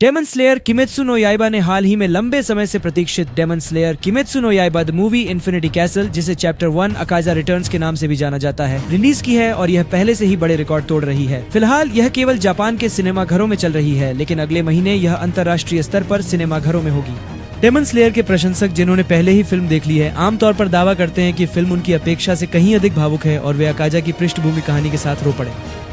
Daemon Slayer Kimetsu no Yaiba ने हाल ही में लंबे समय से प्रतीक्षित Demon Slayer Kimetsu no Yaiba the movie Infinity Castle, जिसे चैप्टर 1 अकाजा रिटर्न्स के नाम से भी जाना जाता है, रिलीज की है और यह पहले से ही बड़े रिकॉर्ड तोड़ रही है। फिलहाल यह केवल जापान के सिनेमा घरों में चल रही है, लेकिन अगले महीने यह अंतर्राष्ट्रीय स्तर पर सिनेमा घरों में होगी। डेमन स्लेयर के प्रशंसक, जिन्होंने पहले ही फिल्म देख ली है, आमतौर पर दावा करते हैं कि फिल्म उनकी अपेक्षा से कहीं अधिक भावुक है और वे अकाजा की पृष्ठभूमि कहानी के साथ रो पड़े।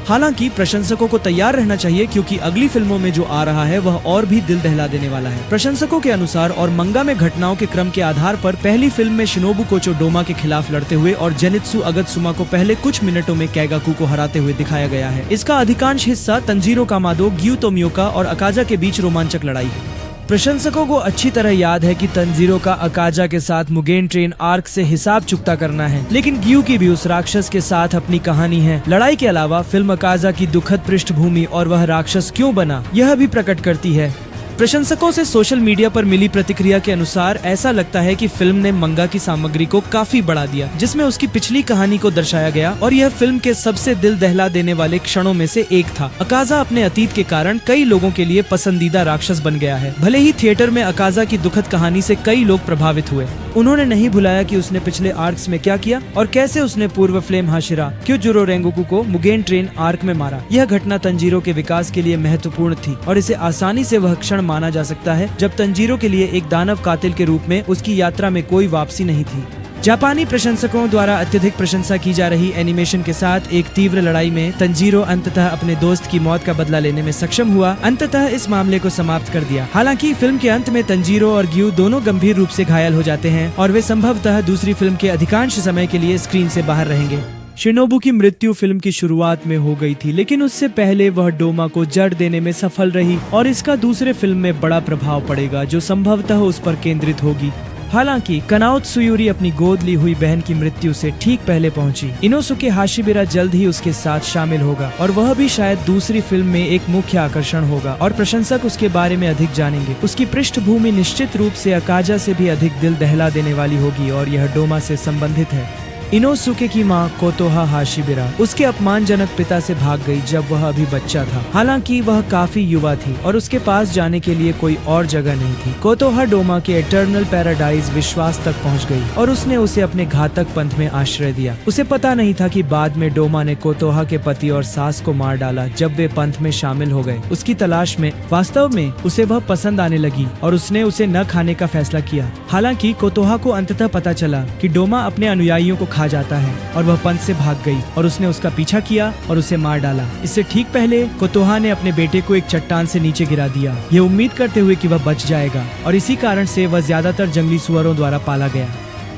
हालांकि प्रशंसकों को तैयार रहना चाहिए, क्योंकि अगली फिल्मों में जो आ रहा है वह और भी दिल दहला देने वाला है। प्रशंसकों के अनुसार और मंगा में घटनाओं के क्रम के आधार पर पहली फिल्म में शिनोबु कोचो डोमा के खिलाफ लड़ते हुए और जेनित्सु अगत्सुमा को पहले कुछ मिनटों में कैगाकू को हराते हुए दिखाया गया है। इसका अधिकांश हिस्सा तंजीरो कामादो, ग्यू तोमियोका और अकाजा के बीच रोमांचक लड़ाई है। प्रशंसकों को अच्छी तरह याद है कि तंजीरो का अकाजा के साथ मुगेन ट्रेन आर्क से हिसाब चुकता करना है, लेकिन ग्यू की भी उस राक्षस के साथ अपनी कहानी है। लड़ाई के अलावा फिल्म अकाजा की दुखद पृष्ठभूमि और वह राक्षस क्यों बना, यह भी प्रकट करती है। प्रशंसकों से सोशल मीडिया पर मिली प्रतिक्रिया के अनुसार ऐसा लगता है कि फिल्म ने मंगा की सामग्री को काफी बढ़ा दिया, जिसमें उसकी पिछली कहानी को दर्शाया गया, और यह फिल्म के सबसे दिल दहला देने वाले क्षणों में से एक था। अकाजा अपने अतीत के कारण कई लोगों के लिए पसंदीदा राक्षस बन गया है। भले ही थिएटर में अकाजा की दुखद कहानी से कई लोग प्रभावित हुए, उन्होंने नहीं भुलाया कि उसने पिछले आर्क्स में क्या किया और कैसे उसने पूर्व फ्लेम हाशिरा क्योजोरो रेंगोकू को मुगेन ट्रेन आर्क में मारा। यह घटना तंजीरो के विकास के लिए महत्वपूर्ण थी और इसे आसानी से वह क्षण माना जा सकता है जब तंजीरो के लिए एक दानव कातिल के रूप में उसकी यात्रा में कोई वापसी नहीं थी। जापानी प्रशंसकों द्वारा अत्यधिक प्रशंसा की जा रही एनिमेशन के साथ एक तीव्र लड़ाई में तंजीरो अंततः अपने दोस्त की मौत का बदला लेने में सक्षम हुआ, अंततः इस मामले को समाप्त कर दिया। हालांकि फिल्म के अंत में तंजीरो और ग्यू दोनों गंभीर रूप से घायल हो जाते हैं और वे संभवतः दूसरी फिल्म के अधिकांश समय के लिए स्क्रीन से बाहर रहेंगे। शिनोबु की मृत्यु फिल्म की शुरुआत में हो गई थी, लेकिन उससे पहले वह डोमा को जड़ देने में सफल रही और इसका दूसरे फिल्म में बड़ा प्रभाव पड़ेगा, जो संभवतः उस पर केंद्रित होगी। हालांकि कनाओ त्सुयुरी अपनी गोद ली हुई बहन की मृत्यु से ठीक पहले पहुंची। इनोसुके हाशिबिरा जल्द ही उसके साथ शामिल होगा और वह भी शायद दूसरी फिल्म में एक मुख्य आकर्षण होगा और प्रशंसक उसके बारे में अधिक जानेंगे। उसकी पृष्ठभूमि निश्चित रूप से अकाजा से भी अधिक दिल दहला देने वाली होगी और यह डोमा से संबंधित है। इनोसुके की मां कोतोहा हाशिबिरा उसके अपमानजनक पिता से भाग गई जब वह अभी बच्चा था। हालांकि वह काफी युवा थी और उसके पास जाने के लिए कोई और जगह नहीं थी। कोतोहा डोमा के एटर्नल पैराडाइज विश्वास तक पहुंच गई और उसने उसे अपने घातक पंथ में आश्रय दिया। उसे पता नहीं था कि बाद में डोमा ने कोतोहा के पति और सास को मार डाला जब वे पंथ में शामिल हो गए। उसकी तलाश में वास्तव में उसे वह पसंद आने लगी और उसने उसे न खाने का फैसला किया। हालांकि कोतोहा को अंततः पता चला कि डोमा अपने अनुयायियों को खा जाता है और वह पंथ से भाग गई और उसने उसका पीछा किया और उसे मार डाला। इससे ठीक पहले कोतोहा ने अपने बेटे को एक चट्टान से नीचे गिरा दिया, ये उम्मीद करते हुए कि वह बच जाएगा, और इसी कारण से वह ज्यादातर जंगली सुअरों द्वारा पाला गया।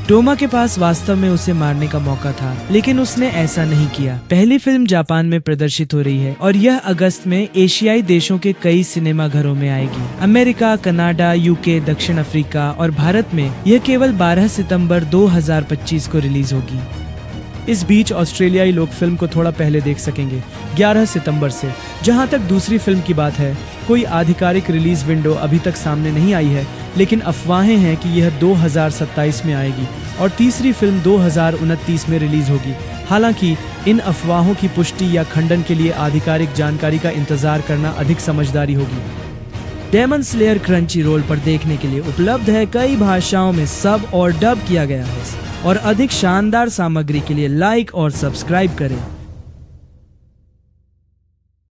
डोमा के पास वास्तव में उसे मारने का मौका था, लेकिन उसने ऐसा नहीं किया। पहली फिल्म जापान में प्रदर्शित हो रही है और यह अगस्त में एशियाई देशों के कई सिनेमा घरों में आएगी। अमेरिका, कनाडा, यूके, दक्षिण अफ्रीका और भारत में यह केवल 12 सितंबर 2025 को रिलीज होगी। इस बीच ऑस्ट्रेलियाई लोग फिल्म को थोड़ा पहले देख सकेंगे, 11 सितंबर से। जहां तक दूसरी फिल्म की बात है, कोई आधिकारिक रिलीज विंडो अभी तक सामने नहीं आई है, लेकिन अफवाहें हैं कि यह 2027 में आएगी और तीसरी फिल्म 2029 में रिलीज होगी। हालांकि इन अफवाहों की पुष्टि या खंडन के लिए आधिकारिक जानकारी का इंतजार करना अधिक समझदारी होगी। डेमन स्लेयर क्रंचीरोल पर देखने के लिए उपलब्ध है, कई भाषाओं में सब और डब किया गया है। और अधिक शानदार सामग्री के लिए लाइक और सब्सक्राइब करें।